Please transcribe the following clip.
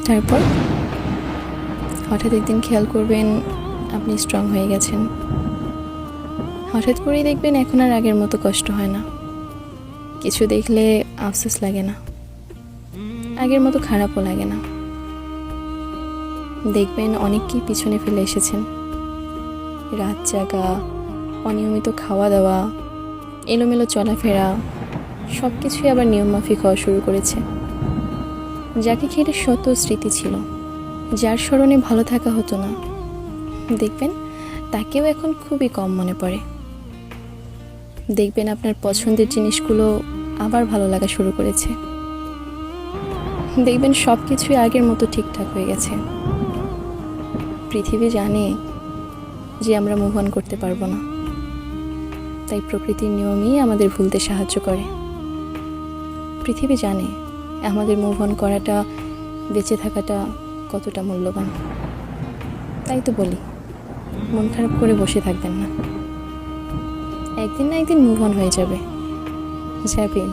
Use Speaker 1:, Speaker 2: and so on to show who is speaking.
Speaker 1: তারপর হঠাৎ একদিন খেয়াল করবেন আপনি স্ট্রং হয়ে গেছেন। হঠাৎ করেই দেখবেন এখন আর আগের মতো কষ্ট হয় না, কিছু দেখলে আফসোস লাগে না, আগের মতো খারাপও লাগে না। দেখবেন অনেককেই পিছনে ফেলে এসেছেন। রাত জাগা, অনিয়মিত খাওয়া দাওয়া, এলোমেলো চলাফেরা সব কিছুই আবার নিয়মমাফিক হওয়া শুরু করেছে। যাকে ঘিরে শত স্মৃতি ছিল, যার স্মরণে ভালো থাকা হতো না, দেখবেন তাকেও এখন খুবই কম মনে পড়ে। দেখবেন আপনার পছন্দের জিনিসগুলো আবার ভালো লাগা শুরু করেছে। দেখবেন সব কিছুই আগের মতো ঠিকঠাক হয়ে গেছে। পৃথিবী জানে যে আমরা মুভ অন করতে পারবো না, তাই প্রকৃতির নিয়মই আমাদের ভুলতে সাহায্য করে। পৃথিবী জানে আমাদের মুভ অন করাটা, বেঁচে থাকাটা কতটা মূল্যবান। তাই তো বলি, মন খারাপ করে বসে থাকবেন না, একদিন না একদিন মুভ অন হয়ে যাবে, যাবেন।